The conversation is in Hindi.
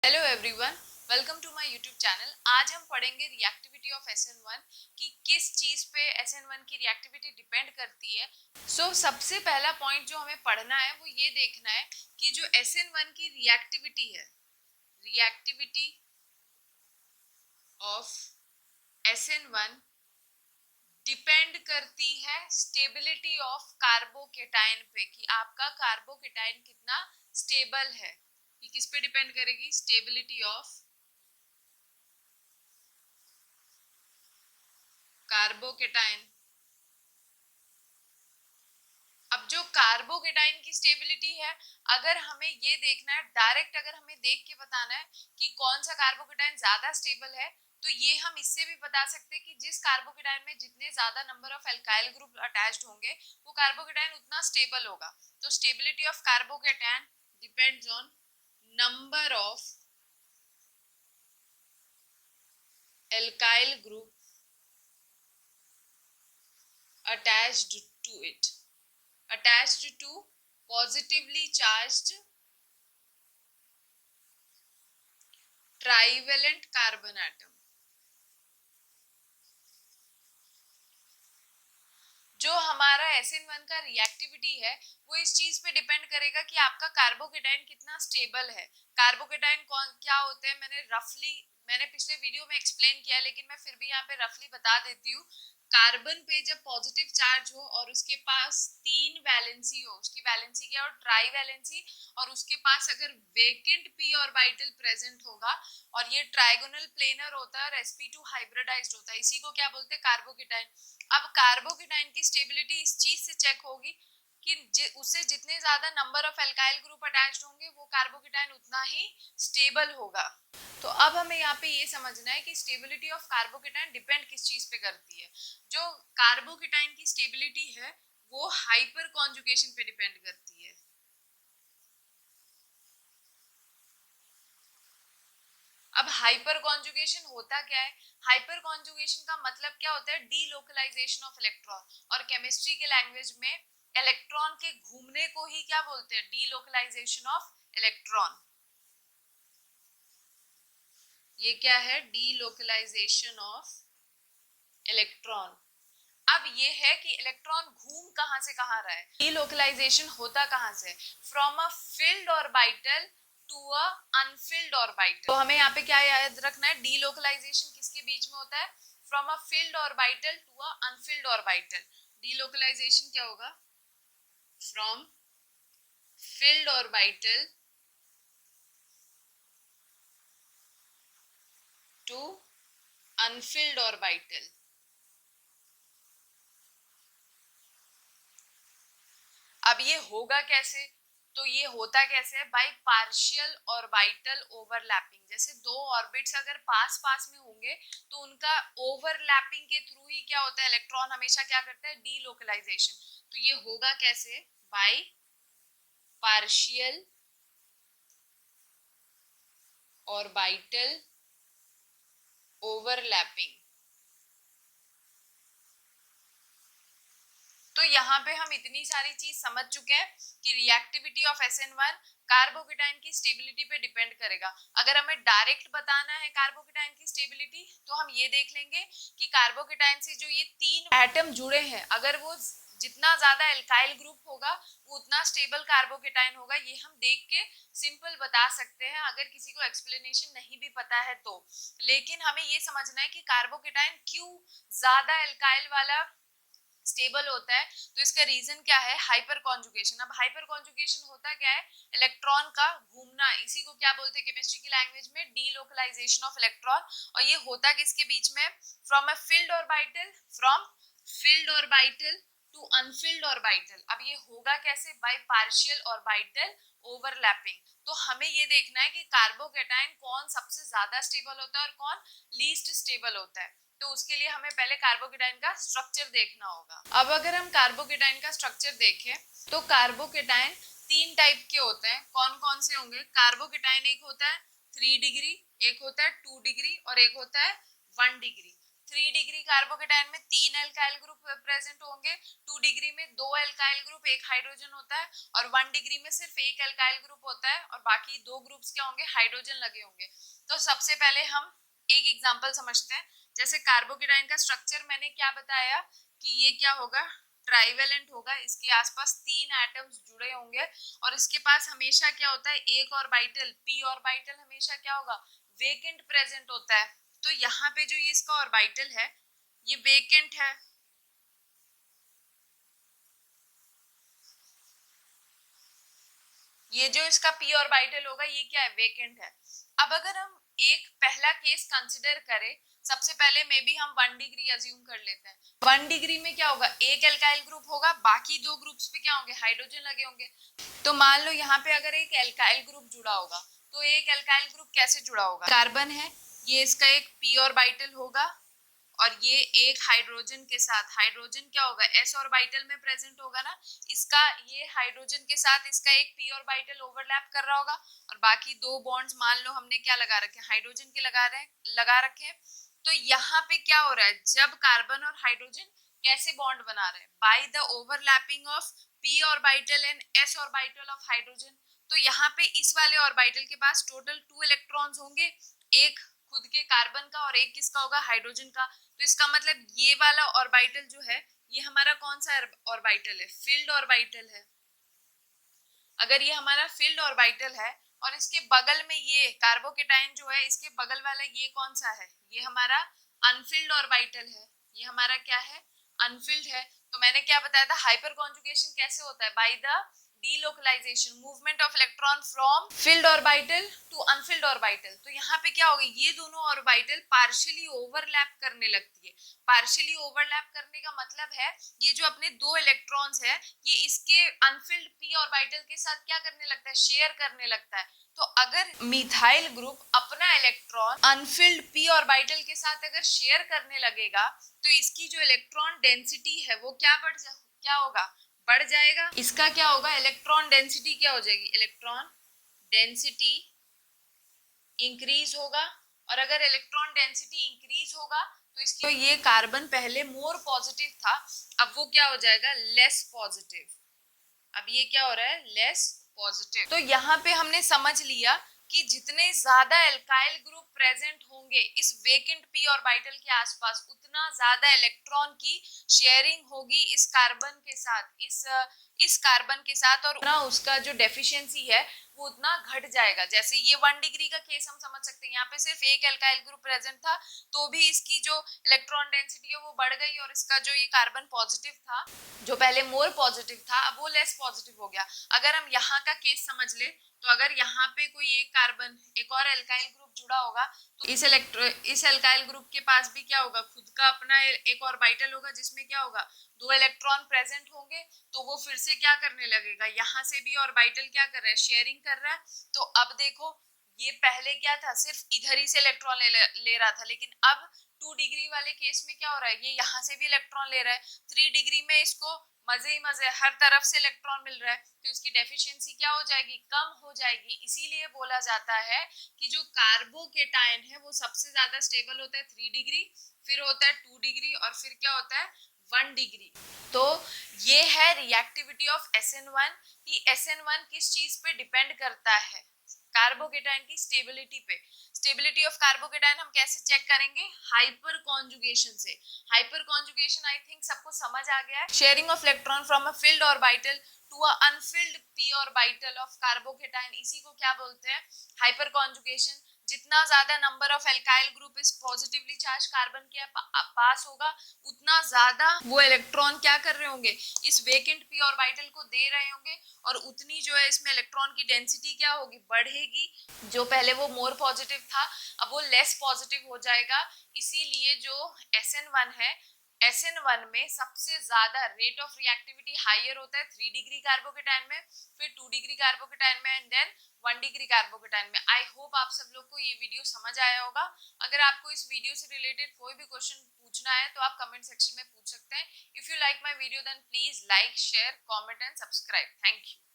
Hello everyone, welcome to my YouTube channel. आज हम पढ़ेंगे रिएक्टिविटी ऑफ SN1 कि किस चीज पे SN1 की रिएक्टिविटी डिपेंड करती है। सबसे पहला पॉइंट जो हमें पढ़ना है वो ये देखना है कि जो SN1 की रिएक्टिविटी है, रिएक्टिविटी ऑफ SN1 डिपेंड करती है स्टेबिलिटी ऑफ कार्बोकेटाइन पे, कि आपका कार्बोकेटाइन कितना स्टेबल है। ये किस पे डिपेंड करेगी? Stability of carbocation. अब जो कार्बोकेटाइन की स्टेबिलिटी है, अगर हमें ये देखना है डायरेक्ट, अगर हमें देख के बताना है कि कौन सा कार्बोकेटाइन ज्यादा स्टेबल है, तो ये हम इससे भी बता सकते हैं कि जिस कार्बोकेटाइन में जितने ज्यादा number of alkyl group attached होंगे वो कार्बोकेटाइन उतना स्टेबल होगा। तो stability of carbocation depends on number of alkyl group attached to it, attached to positively charged trivalent carbon atom। जो हमारा SN1 का रिएक्टिविटी है वो इस चीज पे डिपेंड करेगा कि आपका कार्बोकेटाइन कितना स्टेबल है। कार्बोकेटाइन कौन क्या होते हैं मैंने पिछले वीडियो में एक्सप्लेन किया, लेकिन मैं फिर भी यहाँ पे रफली बता देती हूँ। कार्बन पे जब पॉजिटिव चार्ज हो और उसके पास 3 वैलेंसी हो, उसकी वैलेंसी क्या हो? ट्राई वैलेंसी, और उसके पास अगर वेकेंट p ऑर्बिटल प्रेजेंट होगा और ये ट्राइगोनल प्लेनर होता है और sp2 हाइब्रिडाइज्ड होता है, इसी को क्या बोलते हैं? कार्बोकेटाइन। अब कार्बोकेटाइन की स्टेबिलिटी इस चीज से चेक होगी कि उससे जितने ज्यादा number of alkyl group attached होंगे वो कार्बोकेटाइन उतना ही स्टेबल होगा। तो अब हमें यहाँ पे ये समझना है कि स्टेबिलिटी ऑफ कार्बोकेटाइन डिपेंड किस चीज पे करती है। जो कार्बोकेटाइन की स्टेबिलिटी है वो हाइपर कॉन्जुगेशन पे डिपेंड करती है। अब हाइपर कॉन्जुगेशन होता क्या है? हाइपर कॉन्जुगेशन का मतलब क्या होता है? डीलोकलाइजेशन ऑफ इलेक्ट्रॉन, और केमिस्ट्री के लैंग्वेज में इलेक्ट्रॉन के घूमने को ही क्या बोलते हैं? Delocalization of electron. ये क्या है? Delocalization of electron. अब ये है कि इलेक्ट्रॉन घूम कहां से कहां रहा है। डीलोकलाइजेशन होता कहां से? From a filled orbital to a unfilled orbital. तो हमें यहाँ पे क्या याद रखना है? डीलोकलाइजेशन किसके बीच में होता है? From a filled orbital to a unfilled orbital. Delocalization क्या होगा? From filled orbital to unfilled orbital. अब ये होगा कैसे? तो ये होता कैसे है? By partial orbital overlapping. जैसे दो ऑर्बिट्स अगर पास पास में होंगे तो उनका ओवरलैपिंग के थ्रू ही क्या होता है? इलेक्ट्रॉन हमेशा क्या करता है? डीलोकलाइजेशन। तो ये होगा कैसे? By partial orbital overlapping. तो यहाँ पे हम इतनी सारी चीज समझ चुके हैं कि रिएक्टिविटी ऑफ SN1 कार्बोकेटाइन की स्टेबिलिटी पे डिपेंड करेगा। अगर हमें डायरेक्ट बताना है कार्बोकेटाइन की स्टेबिलिटी, तो हम ये देख लेंगे कि कार्बोकेटाइन से जो ये 3 एटम जुड़े हैं, अगर वो जितना ज्यादा एल्काइल ग्रुप होगा वो उतना स्टेबल कार्बोकेटाइन होगा। ये हम देख के सिंपल बता सकते हैं अगर किसी को एक्सप्लेनेशन नहीं भी पता है तो। लेकिन हमें ये समझना है कि कार्बोकेटाइन क्यों ज्यादा एल्काइल वाला स्टेबल होता है। तो इसका रीजन क्या है? Hyper conjugation. अब हाइपर कॉन्जुगेशन होता क्या है? इलेक्ट्रॉन का घूमना। इसी को क्या बोलते हैं केमिस्ट्री की लैंग्वेज में? Delocalization of electron. और ये होता किसके बीच में? From a filled orbital, from filled orbital to unfilled orbital. अब ये होगा कैसे? By partial orbital overlapping. तो हमें ये देखना है कि कार्बोकेटाइन कौन सबसे ज्यादा स्टेबल होता है और कौन लीस्ट स्टेबल होता है। तो उसके लिए हमें पहले कार्बोकेटाइन का स्ट्रक्चर देखना होगा। अब अगर हम कार्बोकेटाइन का स्ट्रक्चर देखें तो कार्बोकेटाइन 3 टाइप के होते हैं। कौन कौन से होंगे? कार्बोकेटाइन एक होता है 3 डिग्री, एक होता है 2 डिग्री और एक होता है 1 डिग्री। 3 डिग्री कार्बोकेटाइन में 3 एल्काइल ग्रुप प्रेजेंट होंगे, 2 डिग्री में 2 एल्काइल ग्रुप, 1 हाइड्रोजन होता है, और 1 डिग्री में सिर्फ 1 एल्काइल ग्रुप होता है और बाकी 2 ग्रुप्स क्या होंगे, हाइड्रोजन लगे होंगे। तो सबसे पहले हम एक एग्जांपल समझते हैं। जैसे कार्बोकेटाइन का स्ट्रक्चर मैंने क्या बताया कि ये क्या होगा, ट्राइवेलेंट होगा, इसके आसपास 3 एटम्स जुड़े होंगे और इसके पास हमेशा क्या होता है, एक ऑर्बिटल, पी ऑर्बिटल हमेशा क्या होगा, वेकेंट प्रेजेंट होता है। तो यहाँ पे जो ये इसका ऑर्बिटल है ये वेकेंट है, ये जो इसका पी ऑर्बिटल होगा ये क्या है, वेकेंट है। अब अगर हम एक पहला केस कंसिडर करें, सबसे पहले मे बी हम 1 डिग्री अज्यूम कर लेते हैं। 1 डिग्री में क्या होगा, एक एल्काइल ग्रुप होगा, बाकी 2 ग्रुप्स पे क्या होंगे, हाइड्रोजन लगे होंगे। तो मान लो यहाँ पे अगर एक एल्काइल ग्रुप जुड़ा होगा, तो एक एल्काइल ग्रुप कैसे जुड़ा होगा, कार्बन है, ये इसका एक पी ऑर्बिटल होगा और ये एक हाइड्रोजन के साथ, हाइड्रोजन क्या होगा, एस ऑर्बिटल में प्रेजेंट होगा ना, इसका ये हाइड्रोजन के साथ इसका एक पी ऑर्बिटल ओवरलैप कर रहा होगा और बाकी 2 बॉन्ड्स मान लो हमने क्या लगा रखे हैं, हाइड्रोजन के लगा रखे हैं। तो यहाँ पे क्या हो रहा है, जब कार्बन और हाइड्रोजन कैसे बॉन्ड बना रहे हैं, by the overlapping of P orbital and S orbital of hydrogen. तो यहाँ पे इस वाले ऑर्बिटल के पास टोटल 2 इलेक्ट्रॉन्स होंगे, एक खुद के कार्बन का और एक किसका होगा, हाइड्रोजन का। तो इसका मतलब ये वाला ऑर्बिटल जो है ये हमारा कौन सा ऑर्बिटल है, फील्ड ऑर्बिटल है। अगर ये हमारा फील्ड ऑर्बिटल है और इसके बगल में ये कार्बोकेटाइन जो है इसके बगल वाला ये कौन सा है, ये हमारा अनफिल्ड ऑर्बिटल है, ये हमारा क्या है, अनफिल्ड है। तो मैंने क्या बताया था, हाइपर कॉन्जुगेशन कैसे होता है, by the delocalization, movement of electron from filled orbital to unfilled orbital. तो यहाँ पे क्या होगा, ये दोनों ऑर्बिटल पार्शियली ओवरलैप करने लगती है। पार्शियली ओवरलैप करने का मतलब है ये जो अपने 2 इलेक्ट्रॉन्स है ये इसके अनफिल्ड पी ऑर्बिटल के साथ क्या करने लगता है, शेयर करने लगता है। तो अगर मिथाइल ग्रुप अपना इलेक्ट्रॉन अनफिल्ड पी ऑर्बिटल के साथ अगर शेयर करने लगेगा तो इसकी जो इलेक्ट्रॉन डेंसिटी है वो क्या होगा, बढ़ जाएगा। इसका क्या होगा, इलेक्ट्रॉन डेंसिटी क्या हो जाएगी, इलेक्ट्रॉन डेंसिटी इंक्रीज होगा। और अगर इलेक्ट्रॉन डेंसिटी इंक्रीज होगा तो इसकी, तो ये कार्बन पहले मोर पॉजिटिव था, अब वो क्या हो जाएगा, लेस पॉजिटिव। अब ये क्या हो रहा है, लेस पॉजिटिव। तो यहाँ पे हमने समझ लिया कि जितने ज्यादा एल्काइल ग्रुप प्रेजेंट होंगे इस वेकेंट पी ऑर्बिटल के आसपास उतना ज्यादा इलेक्ट्रॉन की शेयरिंग होगी इस कार्बन के साथ, इस कार्बन के साथ, और उतना उसका जो डेफिशिएंसी है वो उतना घट जाएगा। जैसे ये 1 डिग्री का केस हम समझ सकते हैं, यहाँ पे सिर्फ एक एल्काइल ग्रुप प्रेजेंट था तो भी इसकी जो इलेक्ट्रॉन डेंसिटी है वो बढ़ गई और इसका जो ये कार्बन पॉजिटिव था, जो पहले मोर पॉजिटिव था, अब वो लेस पॉजिटिव हो गया। अगर हम यहाँ का केस समझ ले तो अगर यहाँ पे कोई एक कार्बन एक और एल्काइल ग्रुप जुड़ा होगा तो इस एल्काइल ग्रुप के पास भी क्या होगा, खुद का अपना एक ऑर्बिटल होगा जिसमें क्या होगा, 2 इलेक्ट्रॉन प्रेजेंट होंगे। तो वो फिर से क्या करने लगेगा, यहाँ से भी ऑर्बिटल क्या कर रहा है, शेयरिंग कर रहा है। तो अब देखो ये पहले क्या था, सिर्फ इधर ही से इलेक्ट्रॉन ले रहा था, लेकिन अब 2 डिग्री वाले केस में क्या हो रहा है, ये यहाँ से भी इलेक्ट्रॉन ले रहा है। 3 डिग्री में इसको मजे ही मजे हर तरफ से इलेक्ट्रॉन मिल रहा है, तो इसकी डेफिशिएंसी क्या हो जाएगी, कम हो जाएगी। इसीलिए बोला जाता है कि जो कार्बोकेटाइन है वो सबसे ज्यादा स्टेबल होता है 3 डिग्री, फिर होता है 2 डिग्री और फिर क्या होता है 1 डिग्री। तो ये है रिएक्टिविटी ऑफ SN1 कि SN1 किस चीज पे डिपेंड करता है, कार्बोकेटाइन की स्टेबिलिटी पे। स्टेबिलिटी ऑफ कार्बोकेटाइन हम कैसे चेक करेंगे, हाइपर कॉन्जुगेशन से। हाइपर कॉन्जुगेशन आई थिंक सबको समझ आ गया है, sharing of electron from a filled orbital to a unfilled P orbital of carbocation, इसी को क्या बोलते हैं, हाइपर कॉन्जुगेशन। जितना ज्यादा नंबर ऑफ एल्काइल ग्रुप इस पॉजिटिवली चार्ज कार्बन के पास होगा उतना ज्यादा वो इलेक्ट्रॉन क्या कर रहे होंगे, इस वेकेंट पी ऑर्बिटल को दे रहे होंगे और उतनी जो है इसमें इलेक्ट्रॉन की डेंसिटी क्या होगी, बढ़ेगी। जो पहले वो मोर पॉजिटिव था अब वो लेस पॉजिटिव हो जाएगा। इसीलिए जो SN1 है, SN1 में सबसे ज्यादा रेट ऑफ रिएक्टिविटी हायर होता है 3 डिग्री कार्बोकेटाइन में, फिर 2 डिग्री कार्बोकेटाइन में एंड देन 1 डिग्री कार्बोकेटाइन में। आई होप आप सब लोग को ये वीडियो समझ आया होगा। अगर आपको इस वीडियो से रिलेटेड कोई भी क्वेश्चन पूछना है तो आप कमेंट सेक्शन में पूछ सकते हैं। If you like my video then please like, share, comment and subscribe. Thank you.